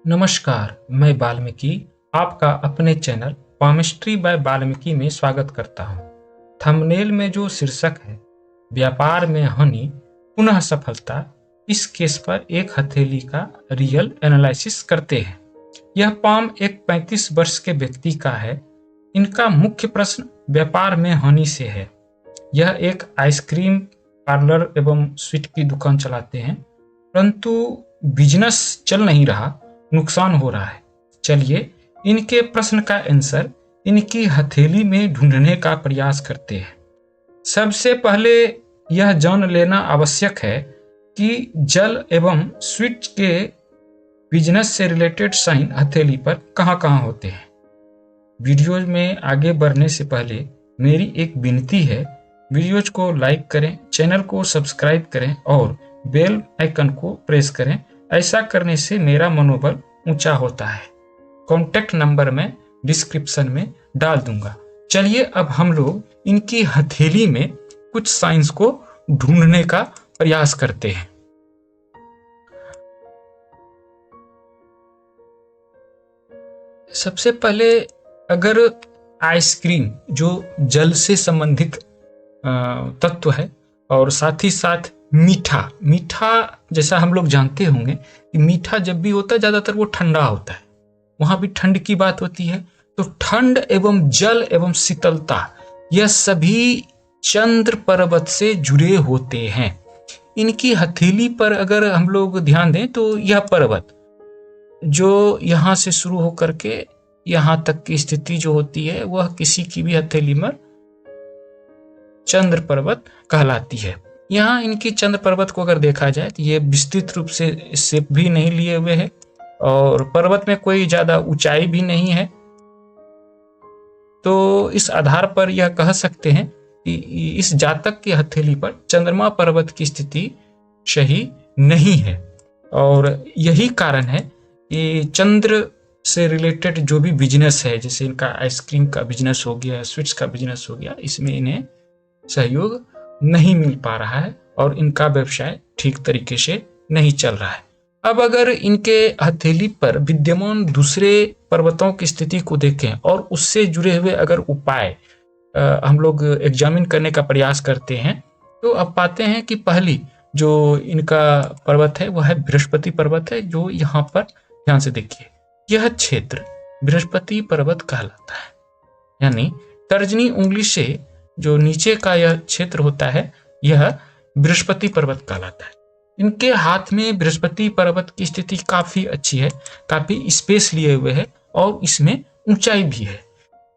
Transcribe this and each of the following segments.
नमस्कार, मैं वाल्मीकि आपका अपने चैनल पॉमिस्ट्री बाय वाल्मीकि में स्वागत करता हूँ। थंबनेल में जो शीर्षक है, व्यापार में हानि पुनः सफलता, इस केस पर एक हथेली का रियल एनालिसिस करते हैं। यह पॉम एक 35 वर्ष के व्यक्ति का है। इनका मुख्य प्रश्न व्यापार में हानि से है। यह एक आइसक्रीम पार्लर एवं स्वीट की दुकान चलाते हैं, परंतु बिजनेस चल नहीं रहा, नुकसान हो रहा है। चलिए इनके प्रश्न का आंसर इनकी हथेली में ढूंढने का प्रयास करते हैं। सबसे पहले यह जान लेना आवश्यक है कि जल एवं स्वीट के बिजनेस से रिलेटेड साइन हथेली पर कहां-कहां होते हैं। वीडियो में आगे बढ़ने से पहले मेरी एक विनती है, वीडियोज को लाइक करें, चैनल को सब्सक्राइब करें और बेल आइकन को प्रेस करें। ऐसा करने से मेरा मनोबल ऊंचा होता है। कॉन्टैक्ट नंबर मैं डिस्क्रिप्शन में डाल दूंगा। चलिए अब हम लोग इनकी हथेली में कुछ साइंस को ढूंढने का प्रयास करते हैं। सबसे पहले अगर आइसक्रीम जो जल से संबंधित तत्व है और साथ ही साथ मीठा जैसा हम लोग जानते होंगे कि मीठा जब भी होता है ज्यादातर वो ठंडा होता है, वहां भी ठंड की बात होती है। तो ठंड एवं जल एवं शीतलता यह सभी चंद्र पर्वत से जुड़े होते हैं। इनकी हथेली पर अगर हम लोग ध्यान दें तो यह पर्वत जो यहाँ से शुरू होकर के यहाँ तक की स्थिति जो होती है वह किसी की भी हथेली में चंद्र पर्वत कहलाती है। यहाँ इनकी चंद्र पर्वत को अगर देखा जाए तो ये विस्तृत रूप से शेप भी नहीं लिए हुए है और पर्वत में कोई ज्यादा ऊंचाई भी नहीं है। तो इस आधार पर यह कह सकते हैं कि इस जातक की हथेली पर चंद्रमा पर्वत की स्थिति सही नहीं है और यही कारण है कि चंद्र से रिलेटेड जो भी बिजनेस है, जैसे इनका आइसक्रीम का बिजनेस हो गया, स्वीट्स का बिजनेस हो गया, इसमें इन्हें सहयोग नहीं मिल पा रहा है और इनका व्यवसाय ठीक तरीके से नहीं चल रहा है। अब अगर इनके हथेली पर विद्यमान दूसरे पर्वतों की स्थिति को देखें और उससे जुड़े हुए अगर उपाय हम लोग एग्जामिन करने का प्रयास करते हैं तो अब पाते हैं कि पहली जो इनका पर्वत है वह है बृहस्पति पर्वत है, जो यहाँ पर ध्यान से देखिए, यह क्षेत्र बृहस्पति पर्वत कहलाता है। यानी तर्जनी उंगली से जो नीचे का यह क्षेत्र होता है यह बृहस्पति पर्वत कहलाता है। इनके हाथ में बृहस्पति पर्वत की स्थिति काफी अच्छी है, काफी स्पेस लिए हुए है और इसमें ऊंचाई भी है।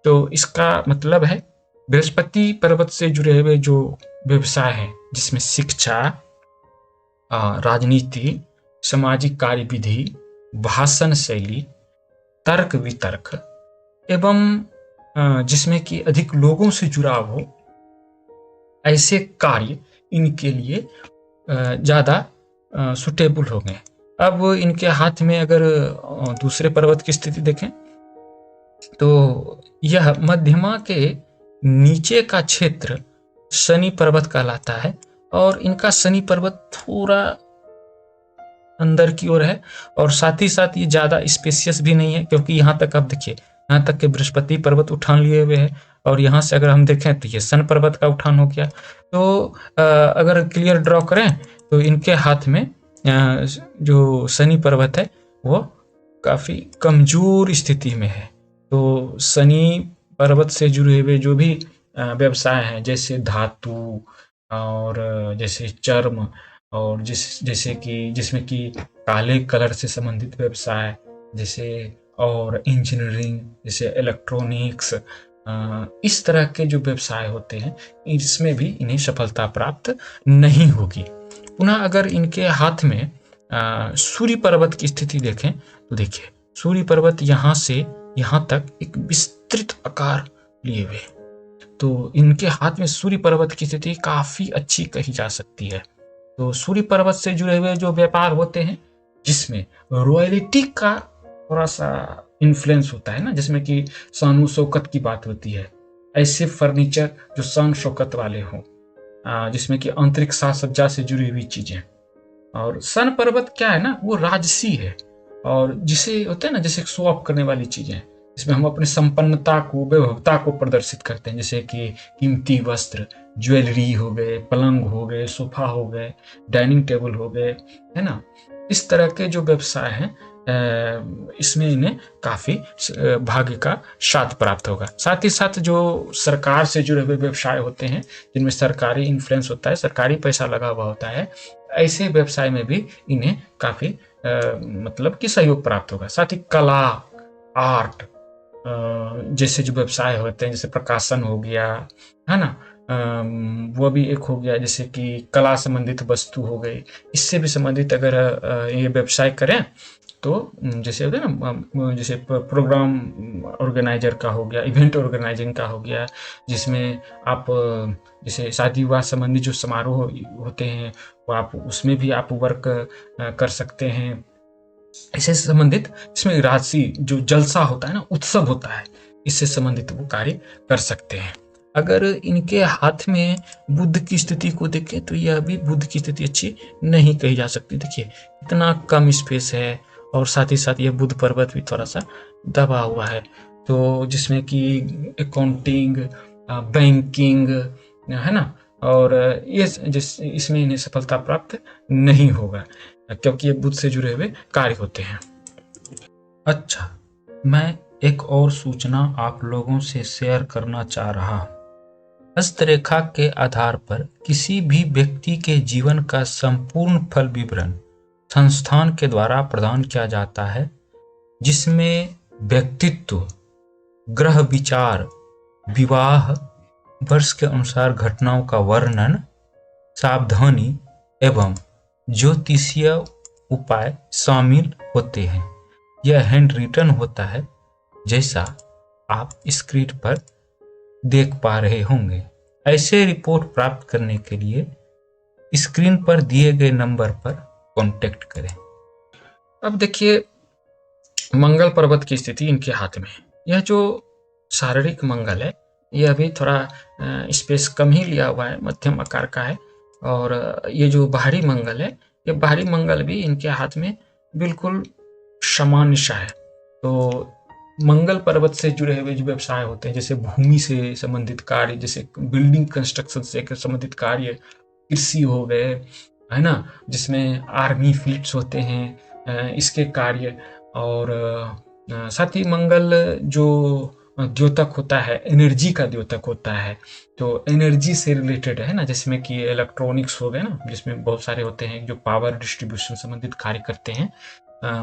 तो इसका मतलब है बृहस्पति पर्वत से जुड़े हुए जो व्यवसाय है, जिसमें शिक्षा, राजनीति, सामाजिक कार्यविधि, भाषण शैली, तर्क वितर्क एवं जिसमें कि अधिक लोगों से जुड़ाव हो, ऐसे कार्य इनके लिए ज्यादा सुटेबल हो गए। अब इनके हाथ में अगर दूसरे पर्वत की स्थिति देखें तो यह मध्यमा के नीचे का क्षेत्र शनि पर्वत कहलाता है और इनका शनि पर्वत थोड़ा अंदर की ओर है और साथ ही साथ ये ज्यादा स्पेशियस भी नहीं है, क्योंकि यहाँ तक आप देखिए, यहाँ तक के बृहस्पति पर्वत उठान लिए हुए है और यहाँ से अगर हम देखें तो ये सन पर्वत का उठान हो गया। तो अगर क्लियर ड्रॉ करें तो इनके हाथ में जो शनि पर्वत है वो काफी कमजोर स्थिति में है। तो शनि पर्वत से जुड़े हुए जो भी व्यवसाय हैं, जैसे धातु और जैसे चर्म और जैसे कि जिसमें कि काले कलर से संबंधित व्यवसाय, जैसे और इंजीनियरिंग, जैसे इलेक्ट्रॉनिक्स, इस तरह के जो व्यवसाय होते हैं इसमें भी इन्हें सफलता प्राप्त नहीं होगी। पुनः अगर इनके हाथ में सूर्य पर्वत की स्थिति देखें तो देखिए, सूर्य पर्वत यहाँ से यहाँ तक एक विस्तृत आकार लिए हुए, तो इनके हाथ में सूर्य पर्वत की स्थिति काफी अच्छी कही जा सकती है। तो सूर्य पर्वत से जुड़े हुए जो व्यापार होते हैं जिसमें रॉयल्टी का थोड़ा सा इन्फ्लुएंस होता है ना, जिसमें कि शान शौकत की बात होती है, ऐसे फर्नीचर जो शान शौकत वाले हों, जिसमें कि आंतरिक साज सज्जा से जुड़ी हुई चीजें। और सन पर्वत क्या है ना, वो राजसी है और जिसे होता है ना, जैसे शो ऑफ करने वाली चीजें, इसमें हम अपनी संपन्नता को, वैभवता को प्रदर्शित करते हैं, जैसे कि कीमती वस्त्र, ज्वेलरी हो गए, पलंग हो गए, सोफा हो गए, डाइनिंग टेबल हो गए, है ना। इस तरह के जो व्यवसाय हैं इसमें इन्हें काफी भाग्य का साथ प्राप्त होगा। साथ ही साथ जो सरकार से जुड़े हुए व्यवसाय होते हैं, जिनमें सरकारी इन्फ्लुएंस होता है, सरकारी पैसा लगा हुआ होता है, ऐसे व्यवसाय में भी इन्हें काफी मतलब कि सहयोग प्राप्त होगा। साथ ही कला, आर्ट जैसे जो व्यवसाय होते हैं, जैसे प्रकाशन हो गया, है ना, वो भी एक हो गया, जैसे कि कला संबंधित वस्तु हो गई, इससे भी संबंधित अगर ये व्यवसाय करें तो जैसे होता है ना, जैसे प्रोग्राम ऑर्गेनाइजर का हो गया, इवेंट ऑर्गेनाइजिंग का हो गया, जिसमें आप जैसे शादी विवाह संबंधी जो समारोह होते हैं, वो आप उसमें भी आप वर्क कर सकते हैं। इससे संबंधित इसमें राशि जो जलसा होता है ना, उत्सव होता है, इससे संबंधित वो कार्य कर सकते हैं। अगर इनके हाथ में बुध की स्थिति को देखें तो यह भी बुध की स्थिति अच्छी नहीं कही जा सकती। देखिए इतना कम स्पेस है, और साथ ही साथ यह बुध पर्वत भी थोड़ा सा दबा हुआ है, तो जिसमें कि अकाउंटिंग, बैंकिंग, है ना, और ये इसमें इन्हें सफलता प्राप्त नहीं होगा, क्योंकि ये बुध से जुड़े हुए कार्य होते हैं। अच्छा, मैं एक और सूचना आप लोगों से शेयर करना चाह रहा हूँ। हस्तरेखा के आधार पर किसी भी व्यक्ति के जीवन का संपूर्ण फल विवरण संस्थान के द्वारा प्रदान किया जाता है, जिसमें व्यक्तित्व, ग्रह विचार, विवाह वर्ष के अनुसार घटनाओं का वर्णन, सावधानी एवं ज्योतिषीय उपाय शामिल होते हैं। यह हैंड रिटन होता है, जैसा आप स्क्रीन पर देख पा रहे होंगे। ऐसे रिपोर्ट प्राप्त करने के लिए स्क्रीन पर दिए गए नंबर पर कांटेक्ट करें। अब देखिए मंगल पर्वत की स्थिति इनके हाथ में है। यह जो शारीरिक मंगल है, यह भी थोड़ा स्पेस कम ही लिया हुआ है, मध्यम आकार का है। और ये जो बाहरी मंगल है, ये बाहरी मंगल भी इनके हाथ में बिल्कुल सामान्य सा है। तो मंगल पर्वत से जुड़े हुए जो व्यवसाय होते हैं, जैसे भूमि से संबंधित कार्य, जैसे बिल्डिंग कंस्ट्रक्शन से संबंधित कार्य, कृषि हो गए, है ना, जिसमें आर्मी फ्लीट्स होते हैं, इसके कार्य। और साथ ही मंगल जो द्योतक होता है, एनर्जी का द्योतक होता है, तो एनर्जी से रिलेटेड है ना, जिसमें कि इलेक्ट्रॉनिक्स हो गए ना, जिसमें बहुत सारे होते हैं जो पावर डिस्ट्रीब्यूशन संबंधित कार्य करते हैं,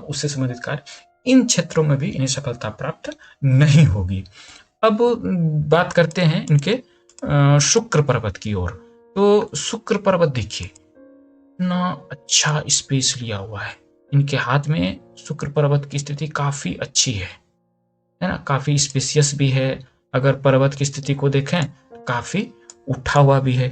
उससे संबंधित कार्य, इन क्षेत्रों में भी इन्हें सफलता प्राप्त नहीं होगी। अब बात करते हैं इनके शुक्र पर्वत की ओर। तो शुक्र पर्वत देखिए इतना अच्छा स्पेस लिया हुआ है, इनके हाथ में शुक्र पर्वत की स्थिति काफी अच्छी है ना, काफी स्पेसियस भी है। अगर पर्वत की स्थिति को देखें तो काफी उठा हुआ भी है।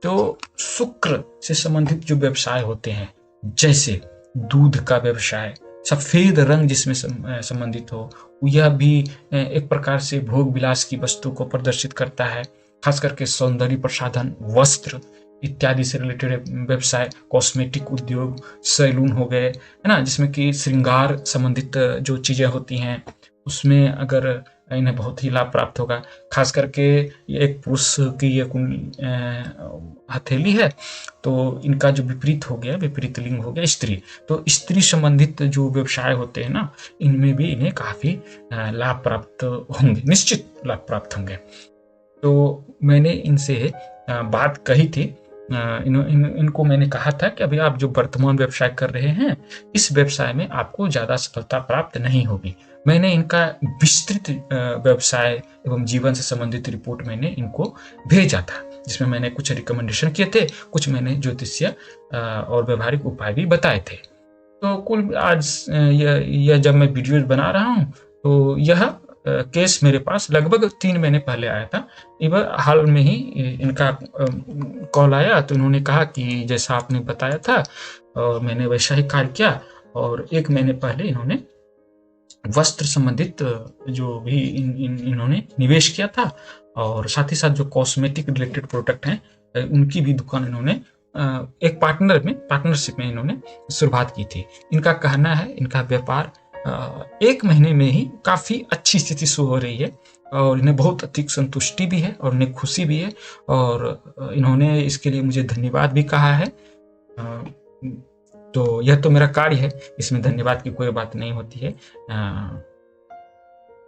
तो शुक्र से संबंधित जो व्यवसाय होते हैं, जैसे दूध का व्यवसाय, सफेद रंग जिसमें संबंधित हो, यह भी एक प्रकार से भोग विलास की वस्तु को प्रदर्शित करता है, खास करके सौंदर्य प्रसाधन, वस्त्र इत्यादि से रिलेटेड व्यवसाय, कॉस्मेटिक उद्योग, सैलून हो गए, है ना, जिसमें कि श्रृंगार संबंधित जो चीजें होती हैं, उसमें अगर इन्हें बहुत ही लाभ प्राप्त होगा। खास करके ये एक पुरुष की ये हथेली है, तो इनका जो विपरीत हो गया, विपरीत लिंग हो गया स्त्री, तो स्त्री संबंधित जो व्यवसाय होते हैं ना, इनमें भी इन्हें काफी लाभ प्राप्त होंगे, निश्चित लाभ प्राप्त होंगे। तो मैंने इनसे बात कही थी, इनको मैंने कहा था कि अभी आप जो वर्तमान व्यवसाय कर रहे हैं, इस व्यवसाय में आपको ज्यादा सफलता प्राप्त नहीं होगी। मैंने इनका विस्तृत व्यवसाय एवं जीवन से संबंधित रिपोर्ट मैंने इनको भेजा था, जिसमें मैंने कुछ रिकमेंडेशन किए थे, कुछ मैंने ज्योतिषीय और व्यवहारिक उपाय भी बताए थे। तो कुल आज यह जब मैं वीडियो बना रहा हूँ, तो यह केस मेरे पास लगभग 3 महीने पहले आया था। इवन हाल में ही इनका कॉल आया, तो इन्होंने कहा कि जैसा आपने बताया था और मैंने वैसा ही कार्य किया, और 1 महीने पहले इन्होंने वस्त्र संबंधित जो भी इन्होंने निवेश किया था, और साथ ही साथ जो कॉस्मेटिक रिलेटेड प्रोडक्ट हैं, उनकी भी दुकान इन्होंने एक पार्टनरशिप में इन्होंने शुरुआत की थी। इनका कहना है इनका व्यापार 1 महीने में ही काफ़ी अच्छी स्थिति शुरू हो रही है और इन्हें बहुत अधिक संतुष्टि भी है और इन्हें खुशी भी है और इन्होंने इसके लिए मुझे धन्यवाद भी कहा है। तो यह तो मेरा कार्य है, इसमें धन्यवाद की कोई बात नहीं होती है।